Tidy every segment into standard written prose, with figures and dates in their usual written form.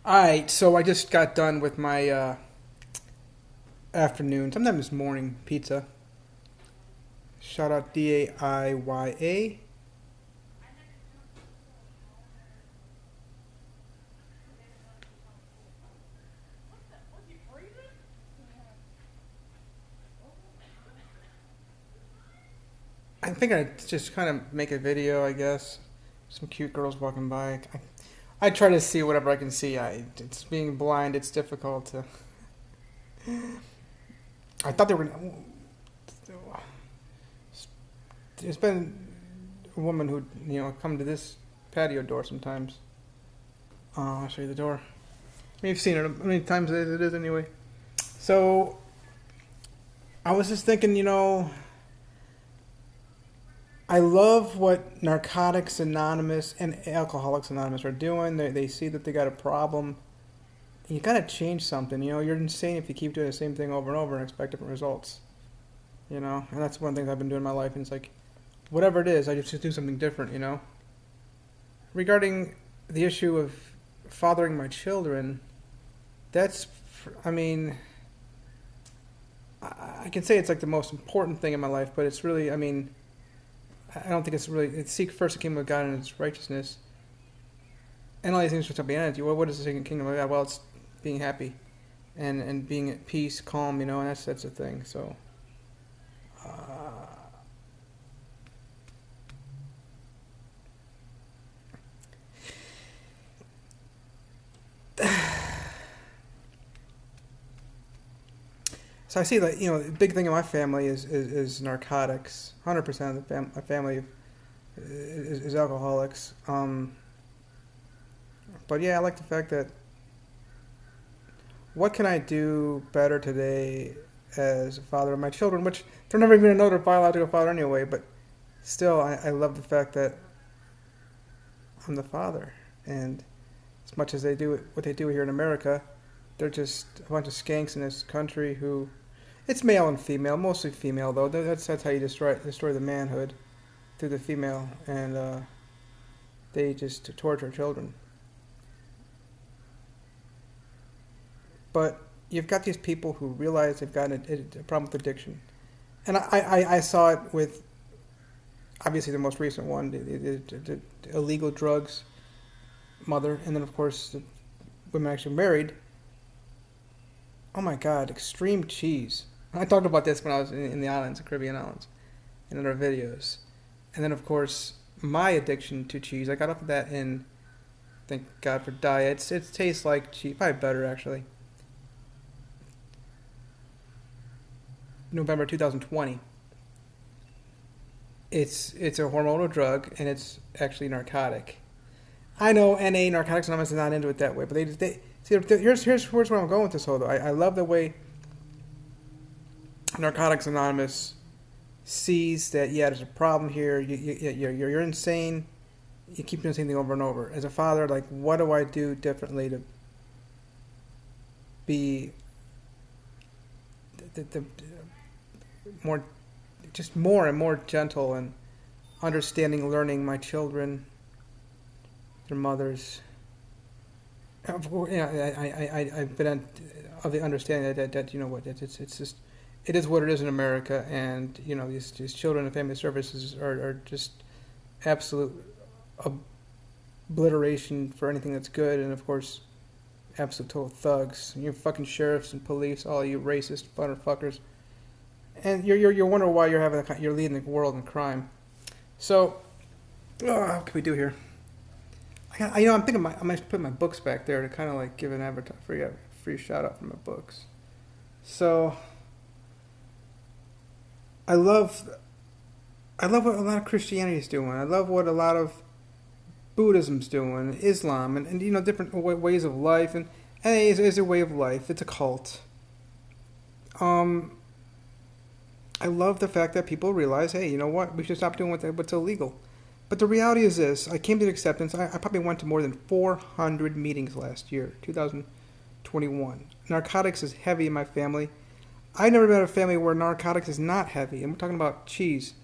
Alright, so I just got done with my afternoon, sometimes morning pizza. Shout out DAIYA. I think I just kind of make a video, I guess. Some cute girls walking by. I try to see whatever I can see. It's being blind, it's difficult to. I thought they were. There's been a woman who, come to this patio door sometimes. I'll show you the door. You've seen it. How many times it is anyway? So, I was just thinking, I love what Narcotics Anonymous and Alcoholics Anonymous are doing. They see that they got a problem. You got to change something. You're insane if you keep doing the same thing over and over and expect different results. And that's one of the things I've been doing in my life. And it's like, whatever it is, I just do something different. Regarding the issue of fathering my children, that's, I mean, I can say it's like the most important thing in my life, but it's really, I don't think it's really. Seek first the kingdom of God and its righteousness, and all these things shall be added to you. Well, what is the kingdom of God? Well, it's being happy, and being at peace, calm. And that's the thing. So, so I see that the big thing in my family is narcotics. 100% of my family is alcoholics. But yeah, I like the fact that what can I do better today as a father of my children, which they're never even going to know their biological father anyway, but still, I love the fact that I'm the father. And as much as they do what they do here in America, they're just a bunch of skanks in this country who, it's male and female, mostly female though. That's how you destroy the manhood, through the female, and they just torture children. But you've got these people who realize they've got a problem with addiction. And I saw it with, obviously, the most recent one, the illegal drugs mother, and then, of course, the women actually married. Oh, my God, extreme cheese. I talked about this when I was in the islands, the Caribbean islands, in other videos. And then, of course, my addiction to cheese, I got off of that in, thank God for diets. It tastes like cheese, probably better, actually. November 2020. It's a hormonal drug, and it's actually narcotic. I know NA, Narcotics Anonymous, is not into it that way, but they see. Here's where I'm going with this whole though. I love the way Narcotics Anonymous sees that. Yeah, there's a problem here. You're insane. You keep doing the same thing over and over. As a father, like, what do I do differently to be the more, just more and more gentle and understanding, learning my children, their mothers. I've been of the understanding that it's just, it is what it is in America, and these children and family services are just absolute obliteration for anything that's good, and of course, absolute total thugs. You fucking sheriffs and police, all you racist motherfuckers. And you're wondering why you're leading the world in crime. So, what can we do here? I'm thinking I might put my books back there to kind of like give an free shout out for my books. So, I love what a lot of Christianity is doing. I love what a lot of Buddhism's doing, Islam, and different ways of life. And it is a way of life. It's a cult. I love the fact that people realize, hey, you know what? We should stop doing what's illegal. But the reality is this. I came to the acceptance. I probably went to more than 400 meetings last year, 2021. Narcotics is heavy in my family. I've never met a family where narcotics is not heavy. And we're talking about cheese.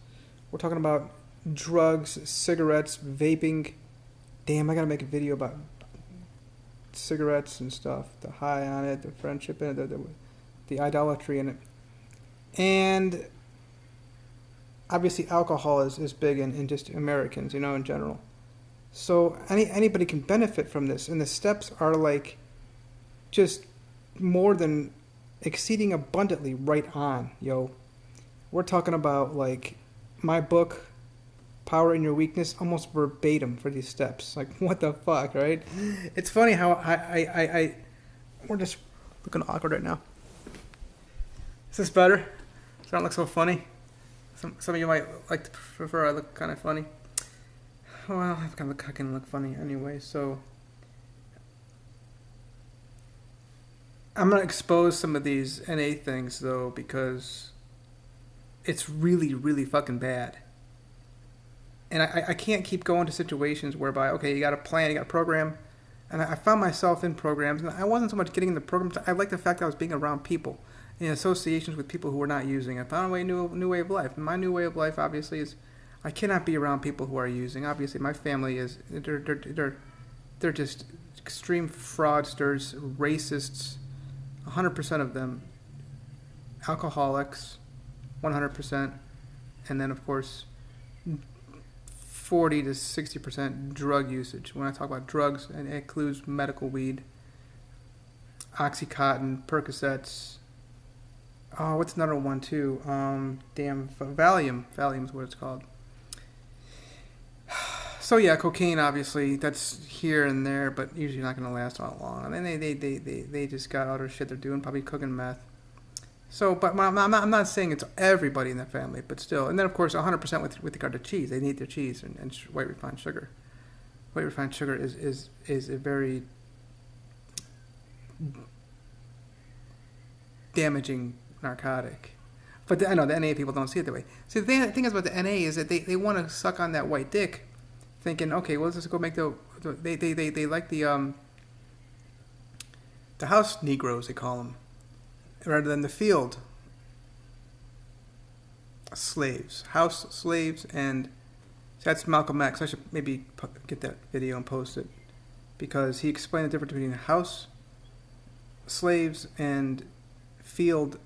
We're talking about drugs, cigarettes, vaping. Damn, I gotta make a video about cigarettes and stuff, the high on it, the friendship in it, the idolatry in it. And obviously alcohol is big in just Americans, in general. So anybody can benefit from this, and the steps are like just more than exceeding abundantly right on, yo. We're talking about like my book, Power in Your Weakness, almost verbatim for these steps. Like, what the fuck, right? It's funny how we're just looking awkward right now. Is this better? Does that look so funny? Some of you might like to prefer I look kind of funny. Well, I can look funny anyway, so I'm going to expose some of these NA things, though, because it's really, really fucking bad. And I can't keep going to situations whereby, okay, you got a plan, you got a program, and I found myself in programs, and I wasn't so much getting in the programs, I liked the fact that I was being around people, in associations with people who were not using. I found a new way of life. And my new way of life, obviously, is I cannot be around people who are using. Obviously, my family is, they're just extreme fraudsters, racists, 100% of them, alcoholics, 100%, and then, of course, 40 to 60% drug usage. When I talk about drugs, it includes medical weed, Oxycontin, Percocets. Oh, what's another one too? Valium. Valium is what it's called. So yeah, cocaine, obviously, that's here and there, but usually not going to last all long. And then they just got other shit they're doing, probably cooking meth. So, but I'm not saying it's everybody in the family, but still. And then, of course, 100% with regard to cheese. They need their cheese and white refined sugar. White refined sugar is a very damaging narcotic. But I know the NA people don't see it that way. See, the thing is about the NA is that they want to suck on that white dick, thinking, okay, well, let's just go make they like the house Negroes, they call them, rather than the field slaves, house slaves. And that's Malcolm X. I should maybe get that video and post it, because he explained the difference between house slaves and field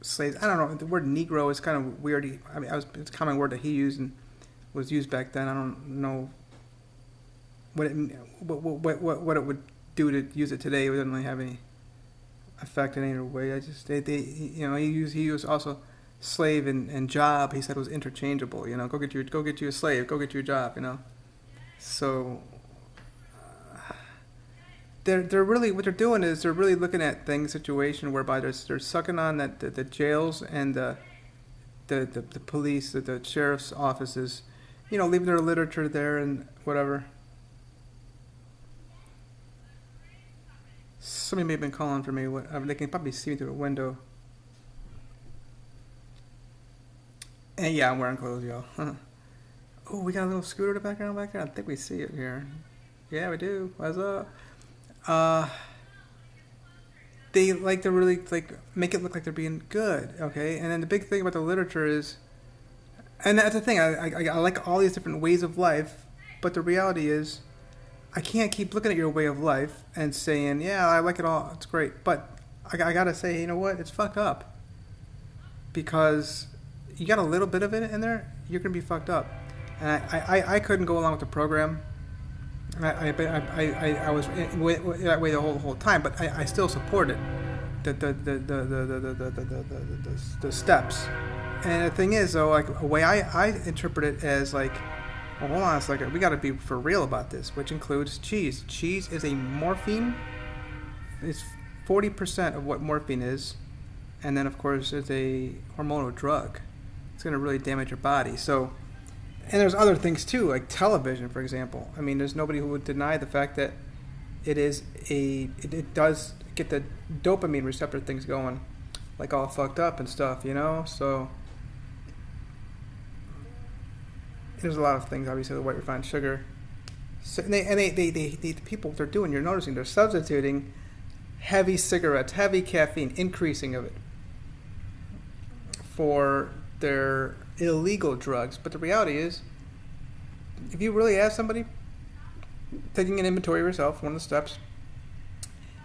slaves. I don't know. The word Negro is kind of weird. I mean, it's a common word that he used and was used back then. I don't know what it would do to use it today. It doesn't really have any effect in any way. I just he used also slave and job. He said it was interchangeable. Go get you a slave. Go get you a job. So. They're really, what they're doing is they're really looking at situation whereby they're sucking on that the jails and the police, the sheriff's offices, leaving their literature there and whatever. Somebody may have been calling for me. They can probably see me through the window. And yeah, I'm wearing clothes, y'all. Oh, we got a little scooter in the background back there. I think we see it here. Yeah, we do. What's up? They like to really make it look like they're being good, okay? And then the big thing about the literature is, and that's the thing, I like all these different ways of life, but the reality is, I can't keep looking at your way of life and saying, yeah, I like it all, it's great, but I gotta say, you know what, it's fucked up, because you got a little bit of it in there, you're gonna be fucked up. And I couldn't go along with the program. I was that way the whole time, but I still supported the steps. And the thing is, though, like a way I interpret it as like, well, hold on a second, we got to be for real about this, which includes cheese. Cheese is a morphine. It's 40% of what morphine is, and then of course it's a hormonal drug. It's going to really damage your body. So. And there's other things too, like television, for example. I mean, there's nobody who would deny the fact that it does get the dopamine receptor things going, like all fucked up and stuff, So there's a lot of things. Obviously, the white refined sugar. So, and the people, what they're doing, you're noticing, they're substituting heavy cigarettes, heavy caffeine, increasing of it for their illegal drugs. But the reality is, if you really ask somebody, taking an inventory of yourself, one of the steps.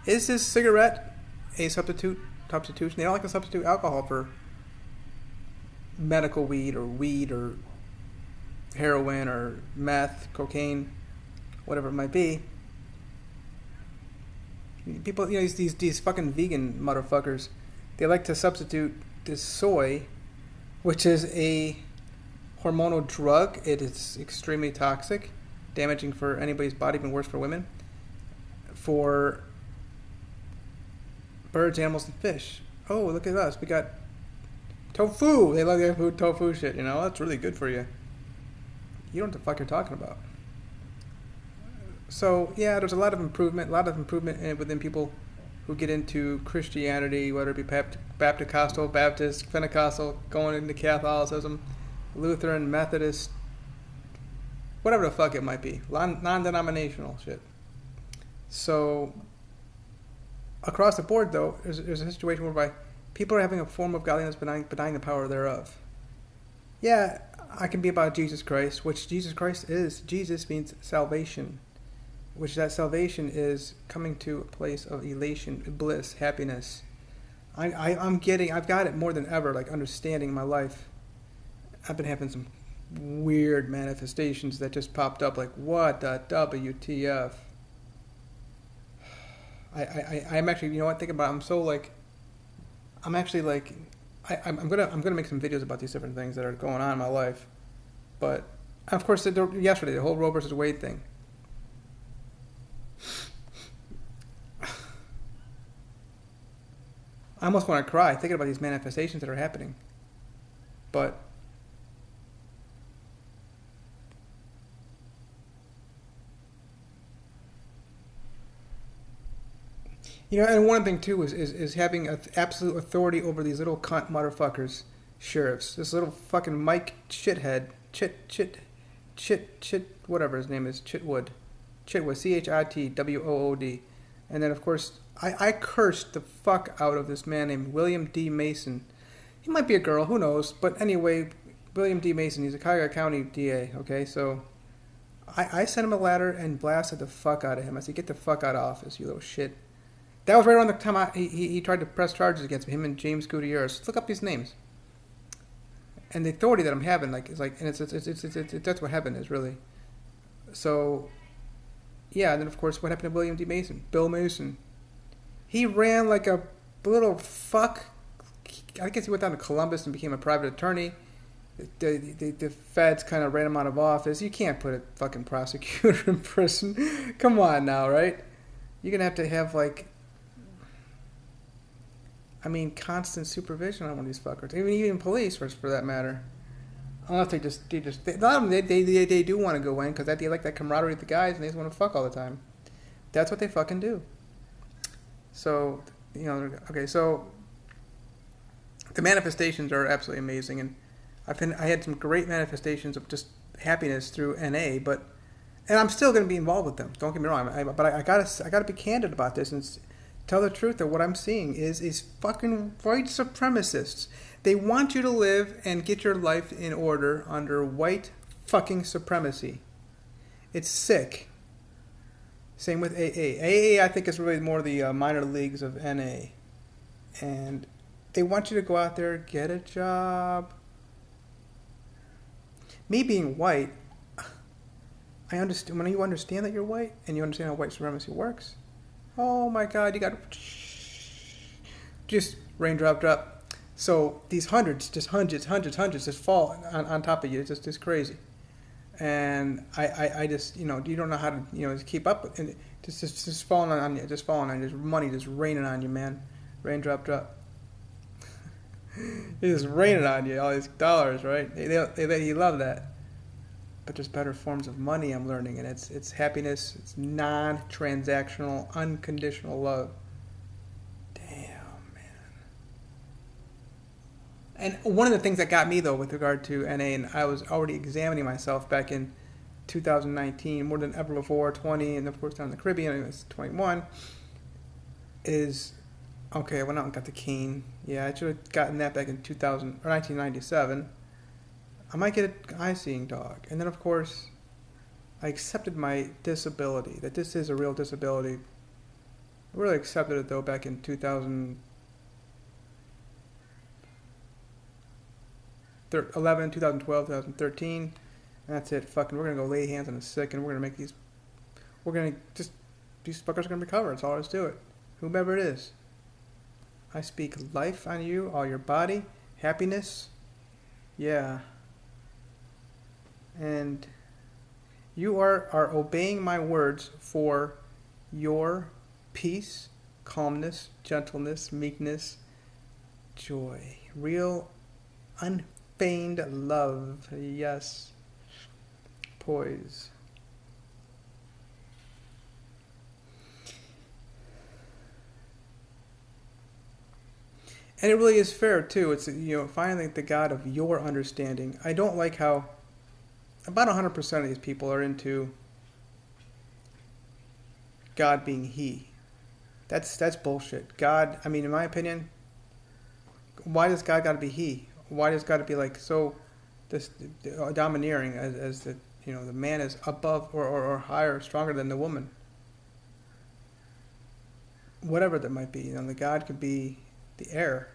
Is this cigarette a substitution? They don't like to substitute alcohol for medical weed or heroin or meth, cocaine, whatever it might be. People, these fucking vegan motherfuckers, they like to substitute this soy, which is a hormonal drug. It is extremely toxic, damaging for anybody's body, even worse for women, for birds, animals, and fish. Oh, look at us. We got tofu. They love the tofu shit, That's really good for you. You don't know what the fuck you're talking about. So, yeah, there's a lot of improvement within people who get into Christianity, whether it be Baptist, Pentecostal, going into Catholicism, Lutheran, Methodist, whatever the fuck it might be. Non-denominational shit. So, across the board, though, there's a situation whereby people are having a form of godliness denying the power thereof. Yeah, I can be about Jesus Christ, which Jesus Christ is. Jesus means salvation, which that salvation is coming to a place of elation, bliss, happiness. I've got it more than ever, like understanding my life. I've been having some weird manifestations that just popped up, like, what the WTF? I'm actually, thinking about it, I'm gonna make some videos about these different things that are going on in my life. But of course, yesterday, the whole Roe versus Wade thing. I almost want to cry thinking about these manifestations that are happening. But and one thing too is having absolute authority over these little cunt motherfuckers, sheriffs. This little fucking Mike shithead, whatever his name is, Chitwood, Chitwood, and then of course I cursed the fuck out of this man named William D. Mason. He might be a girl, who knows? But anyway, William D. Mason, he's a Cuyahoga County DA. Okay, so I sent him a letter and blasted the fuck out of him. I said, "Get the fuck out of office, you little shit." That was right around the time he tried to press charges against me, him and James Gutierrez. Let's look up these names. And the authority that I'm having, that's what heaven is, really. So, yeah, and then of course, what happened to William D. Mason? Bill Mason. He ran like a little fuck. I guess he went down to Columbus and became a private attorney. The feds kind of ran him out of office. You can't put a fucking prosecutor in prison. Come on now, right? You're going to have constant supervision on one of these fuckers. Even police, for that matter. Unless they do want to go in because they like that camaraderie with the guys and they just want to fuck all the time. That's what they fucking do. So, okay, so the manifestations are absolutely amazing, and I had some great manifestations of just happiness through NA, and I'm still going to be involved with them. Don't get me wrong, but I gotta be candid about this and tell the truth that what I'm seeing is fucking white supremacists. They want you to live and get your life in order under white fucking supremacy. It's sick. Same with AA. AA, I think, is really more the minor leagues of NA. And they want you to go out there, get a job. Me being white, I understand. When you understand that you're white and you understand how white supremacy works, oh my God, you got just raindrop drop. So these hundreds just fall on top of you. It's just crazy. And I just, you don't know how to, just keep up with it. Just falling on you, just money just raining on you, man. Raindrop drop. It's just raining on you, all these dollars, right? You love that. But there's better forms of money I'm learning, and it's happiness. It's non-transactional, unconditional love. Damn, man. And one of the things that got me, though, with regard to NA, and I was already examining myself back in 2019, more than ever before, 20, and of course down in the Caribbean, it was 21, is, okay, I went out and got the cane. Yeah, I should have gotten that back in 1997. I might get an eye-seeing dog. And then, of course, I accepted my disability, that this is a real disability. I really accepted it though back in 2011, 2012, 2013. And that's it. Fucking, we're gonna go lay hands on the sick, and we're gonna make these. We're gonna just these fuckers are gonna recover. That's all there is to it. Whomever it is. I speak life on you, all your body, happiness. Yeah. And you are obeying my words for your peace, calmness, gentleness, meekness, joy. Real, unfeigned love. Yes. Poise. And it really is fair too. It's, finding the God of your understanding. I don't like how about 100% of these people are into God being He. That's bullshit. God, I mean, in my opinion, why does God got to be He? Why does God to be like so this domineering as the the man is above or higher, stronger than the woman? Whatever that might be, the God could be the air,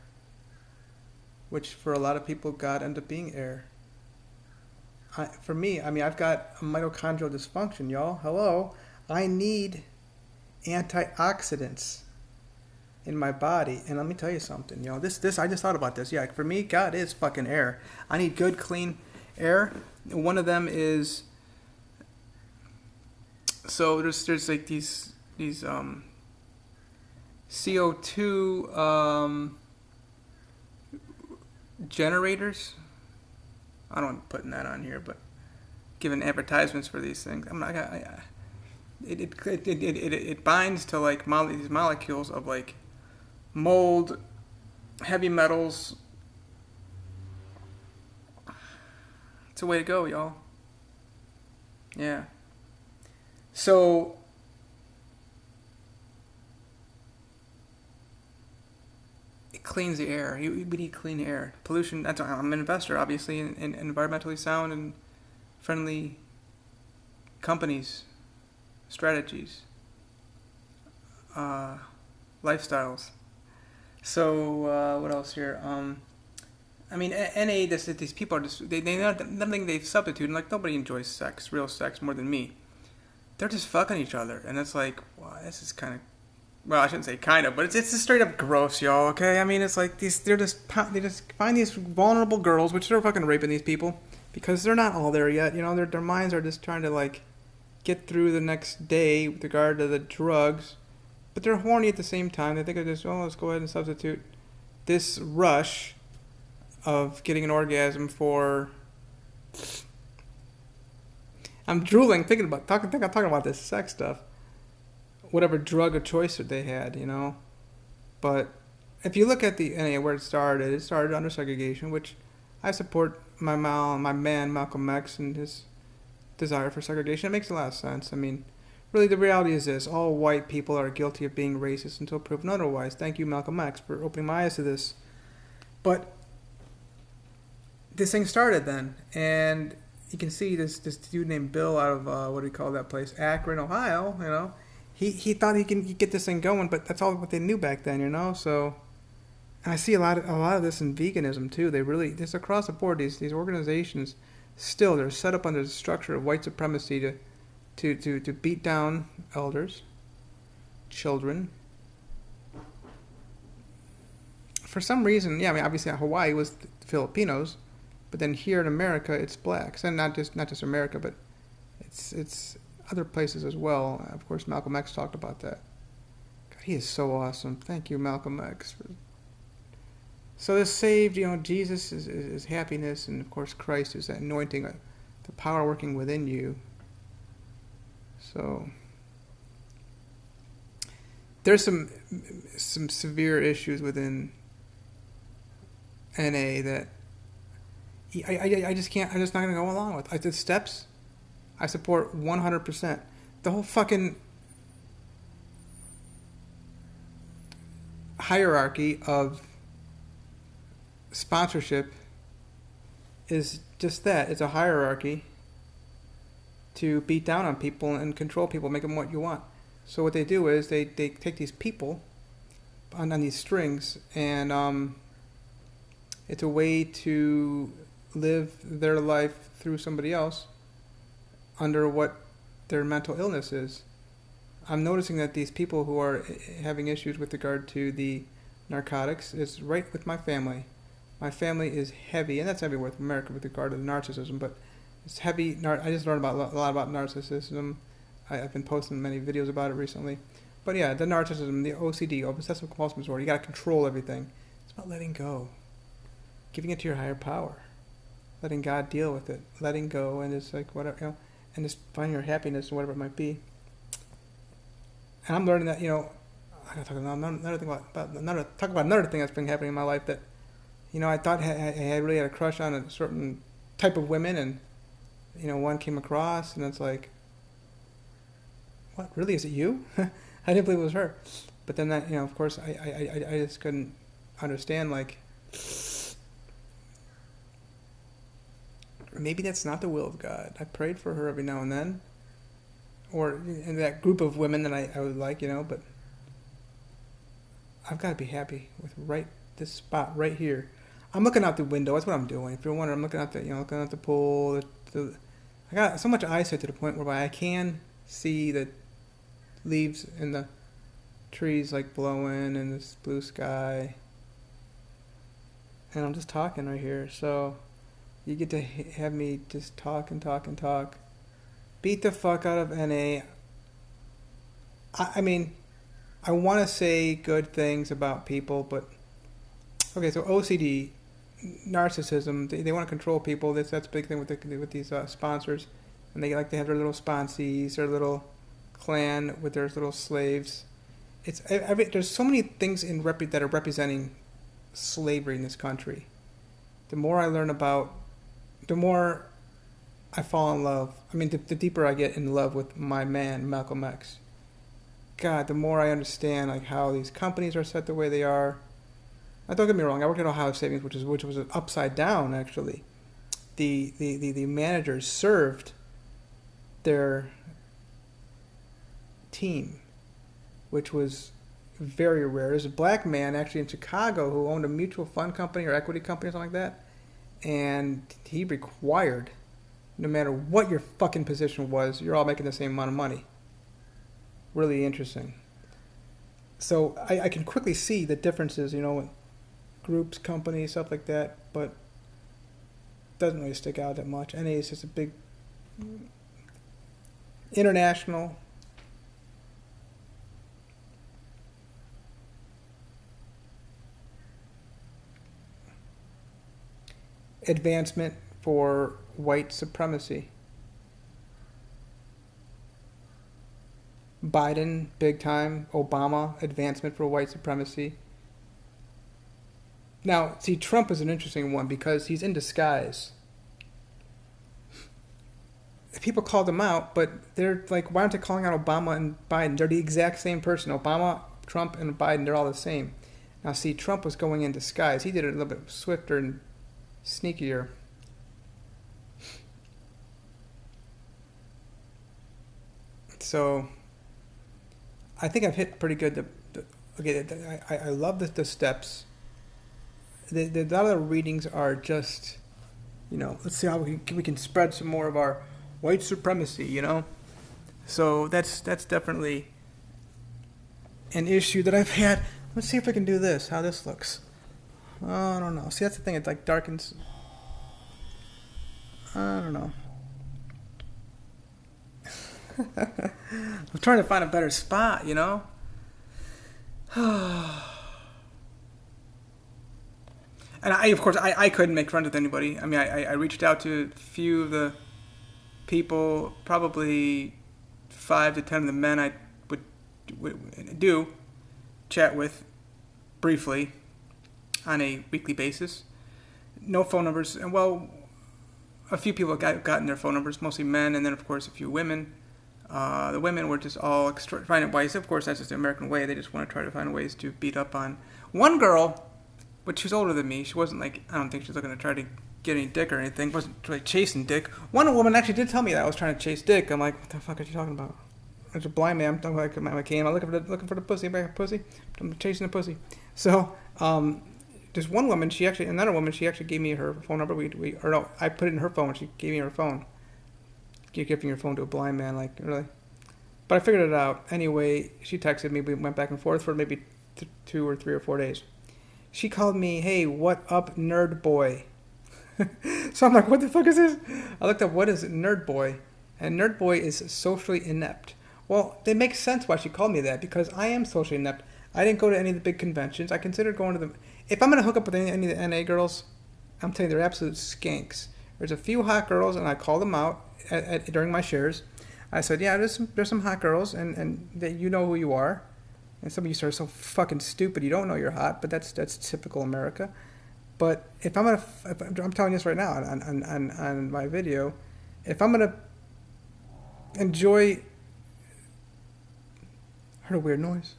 which for a lot of people, God ends up being air. For me, I mean, I've got a mitochondrial dysfunction, y'all. Hello, I need antioxidants in my body, and let me tell you something, This I just thought about this. Yeah, for me, God is fucking air. I need good, clean air. One of them is so there's like these CO2 generators. I don't want putting that on here, but giving advertisements for these things, it binds to like these molecules of like mold, heavy metals. It's a way to go, y'all. Yeah. So cleans the air. We need clean air. Pollution. I'm an investor, obviously, in environmentally sound and friendly companies, strategies, lifestyles. So what else here? I mean, NA. These people are just they nothing they've substituted. Like nobody enjoys sex, real sex, more than me. They're just fucking each other, and it's like, wow, this is kind of. Well, I shouldn't say kind of, but it's just straight up gross, y'all. Okay, I mean, it's like they just find these vulnerable girls, which they're fucking raping these people because they're not all there yet. Their minds are just trying to like get through the next day with regard to the drugs, but they're horny at the same time. They think of just let's go ahead and substitute this rush of getting an orgasm for. I'm drooling thinking about talking about this sex stuff. Whatever drug of choice that they had, But if you look at where it started under segregation, which I support my man Malcolm X and his desire for segregation. It makes a lot of sense. I mean, really the reality is this: all white people are guilty of being racist until proven otherwise. Thank you, Malcolm X, for opening my eyes to this. But this thing started then, and you can see this dude named Bill out of what do you call that place, Akron, Ohio. He thought he can get this thing going, but that's all what they knew back then, So, and I see a lot of this in veganism too. They really, this across the board. These organizations still they're set up under the structure of white supremacy to beat down elders, children. For some reason, I mean, obviously Hawaii was the Filipinos, but then here in America it's blacks, and not just America, but it's other places as well. Of course, Malcolm X talked about that. God, he is so awesome. Thank you, Malcolm X. So this saved, Jesus is happiness, and of course Christ is that anointing, the power working within you. So there's some severe issues within NA that I just can't. I'm just not going to go along with. The steps, I support 100%. The whole fucking hierarchy of sponsorship is just that. It's a hierarchy. to beat down on people and control people, make them what you want. So what they do is they take these people on these strings, and it's a way to live their life through somebody else under what their mental illness is. I'm noticing that these people who are having issues with regard to the narcotics is right with my family. My family is heavy, and that's everywhere in America with regard to the narcissism, but it's heavy. I just learned a lot about narcissism. I've been posting many videos about it recently. But yeah, the narcissism, the OCD, obsessive compulsive disorder, you got to control everything. It's about letting go, giving it to your higher power, letting God deal with it, letting go, and it's like whatever, and just finding your happiness and whatever it might be. And I'm learning that, I gotta talk about another thing that's been happening in my life that, I thought I really had a crush on a certain type of women, and one came across, and it's like, what, really, is it you? I didn't believe it was her. But then that, of course, I just couldn't understand, like, maybe that's not the will of God. I prayed for her every now and then, or in that group of women that I would like, but I've got to be happy with this spot right here. I'm looking out the window. That's what I'm doing. If you're wondering, I'm looking out looking at the pool. I got so much eyesight to the point whereby I can see the leaves in the trees like blowing in this blue sky. And I'm just talking right here. So you get to have me just talk and talk and talk. Beat the fuck out of NA. I mean, I want to say good things about people, but okay. So OCD, narcissism. They want to control people. That's a big thing with these sponsors, and they like to have their little sponsees, their little clan with their little slaves. There's so many things that are representing slavery in this country. The more I learn about, the more I fall in love. I mean, the deeper I get in love with my man, Malcolm X. God, the more I understand like how these companies are set the way they are. Now, don't get me wrong. I worked at Ohio Savings, which was upside down actually. The managers served their team, which was very rare. There's a black man actually in Chicago who owned a mutual fund company or equity company or something like that, and he required, no matter what your fucking position was, you're all making the same amount of money. Really interesting. So I can quickly see the differences, with groups, companies, stuff like that, but it doesn't really stick out that much. NA is just a big international advancement for white supremacy. Biden, big time. Obama, advancement for white supremacy. Now, see, Trump is an interesting one because he's in disguise. People called him out, but they're like, why aren't they calling out Obama and Biden? They're the exact same person. Obama, Trump, and Biden, they're all the same. Now, see, Trump was going in disguise. He did it a little bit swifter and sneakier. So I think I've hit pretty good. I love the steps. A lot of the readings are just, let's see how we can spread some more of our white supremacy, So that's definitely an issue that I've had. Let's see if I can do this, how this looks. I don't know. See, that's the thing. It like darkens. I don't know. I'm trying to find a better spot, And of course, I couldn't make friends with anybody. I mean, I reached out to a few of the people, probably 5 to 10 of the men I would do chat with briefly on a weekly basis. No phone numbers. And, well, a few people gotten their phone numbers, mostly men, and then, of course, a few women. The women were just all finding ways. Of course, that's just the American way. They just want to try to find ways to beat up on one girl, but she was older than me. She wasn't like, I don't think she was looking to try to get any dick or anything. Wasn't really chasing dick. One woman actually did tell me that I was trying to chase dick. I'm like, what the fuck are you talking about? There's a blind man. I'm like, am I looking for the pussy? Am I a pussy? I'm chasing the pussy. So, there's one woman. Another woman. She actually gave me her phone number. I put it in her phone. She gave me her phone. You're giving your phone to a blind man, like, really? But I figured it out. Anyway, she texted me. We went back and forth for maybe 2 or 3 or 4 days. She called me, hey, what up, nerd boy? So I'm like, what the fuck is this? I looked up, what is nerd boy? And nerd boy is socially inept. Well, it makes sense why she called me that, because I am socially inept. I didn't go to any of the big conventions. I considered going to them. If I'm going to hook up with any of the NA girls, I'm telling you, they're absolute skanks. There's a few hot girls, and I call them out during my shares. I said, yeah, there's some hot girls, and that you know who you are. And some of you are so fucking stupid you don't know you're hot, but that's typical America. But if I'm telling you this right now on my video, if I'm gonna enjoy, heard a weird noise,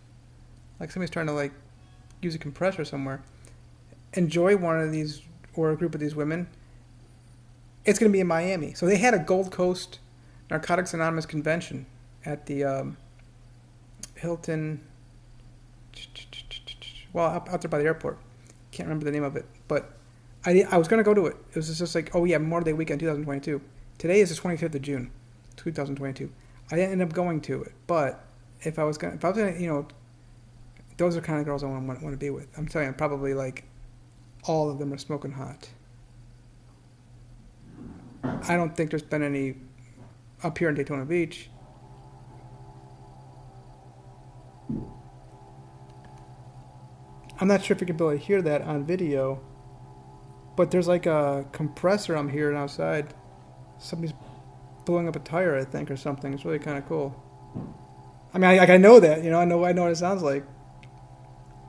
like somebody's trying to like use a compressor somewhere. Enjoy one of these or a group of these women. It's gonna be in Miami. So they had a Gold Coast Narcotics Anonymous convention at the Hilton. Well, out there by the airport. Can't remember the name of it, but I was going to go to it. It was just like, oh yeah, Memorial Day weekend 2022. Today is the 25th of June, 2022. I didn't end up going to it, but if I was gonna, you know, those are the kind of girls I want to be with. I'm telling you, probably like all of them are smoking hot. I don't think there's been any up here in Daytona Beach. I'm not sure if you can barely hear that on video, but there's like a compressor I'm hearing outside. Somebody's blowing up a tire, I think, or something. It's really kind of cool. I mean, I know that, you know, I know what it sounds like.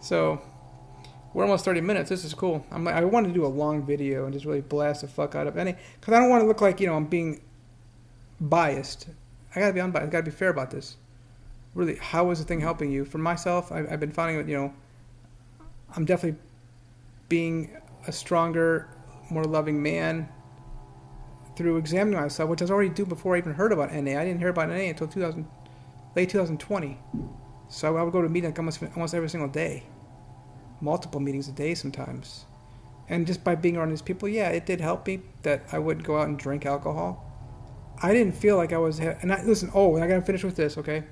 So, we're almost 30 minutes. This is cool. I want to do a long video and just really blast the fuck out of any, because I don't want to look like, you know, I'm being biased. I gotta be unbiased. I gotta be fair about this. Really, how is the thing helping you? For myself, I've been finding that, you know, I'm definitely being a stronger, more loving man through examining myself, which I was already doing before I even heard about NA. I didn't hear about NA until late 2020. So I would go to a meeting like almost every single day. Multiple meetings a day sometimes. And just by being around these people, yeah, it did help me that I wouldn't go out and drink alcohol. I didn't feel like I was... And listen, I got to finish with this, okay?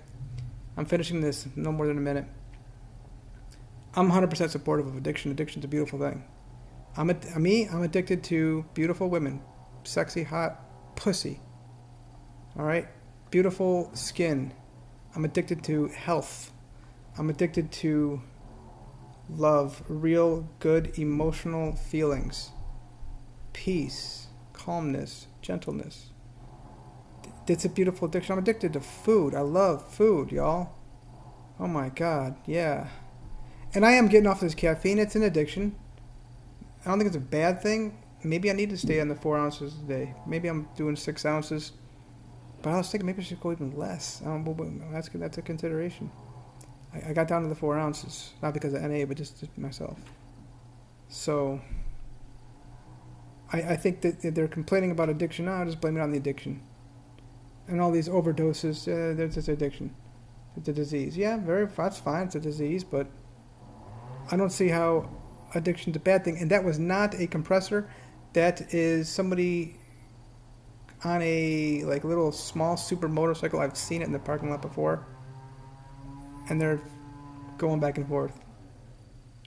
I'm finishing this no more than a minute. I'm 100% supportive of addiction. Addiction's a beautiful thing. I'm addicted to beautiful women. Sexy, hot pussy. All right? Beautiful skin. I'm addicted to health. I'm addicted to love. Real, good, emotional feelings. Peace. Calmness. Gentleness. It's a beautiful addiction. I'm addicted to food. I love food, y'all. Oh my God. Yeah. And I am getting off this caffeine. It's an addiction. I don't think it's a bad thing. Maybe I need to stay on the 4 ounces a day. Maybe I'm doing 6 ounces. But I was thinking maybe I should go even less. That's a consideration. I got down to the 4 ounces. Not because of NA, but just myself. So, I think that they're complaining about addiction. No, I'll just blame it on the addiction. And all these overdoses, there's this addiction. It's a disease. Yeah, that's fine. It's a disease, but I don't see how addiction's a bad thing. And that was not a compressor. That is somebody on a like little small super motorcycle. I've seen it in the parking lot before. And they're going back and forth.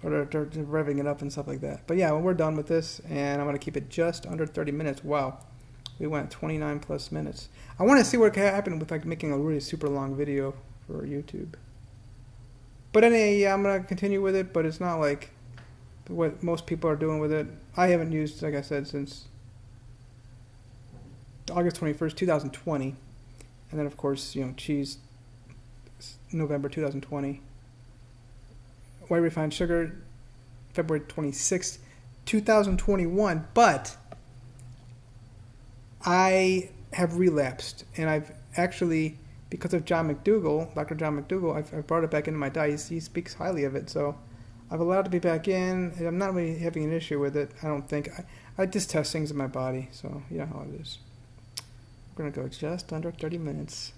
Or they're revving it up and stuff like that. But yeah, when we're done with this, and I'm going to keep it just under 30 minutes. Wow. We went 29 plus minutes. I want to see what can happen with like making a really super long video for YouTube. But anyway, yeah, I'm going to continue with it, but it's not like what most people are doing with it. I haven't used, like I said, since August 21st, 2020. And then, of course, you know, cheese, November 2020. White refined sugar, February 26th, 2021. But I have relapsed, and I've actually, because of John McDougall, Dr. John McDougall, I've brought it back into my diet. He speaks highly of it, so I've allowed to be back in. I'm not really having an issue with it. I don't think. I just test things in my body, so you know how it is. We're gonna go just under 30 minutes.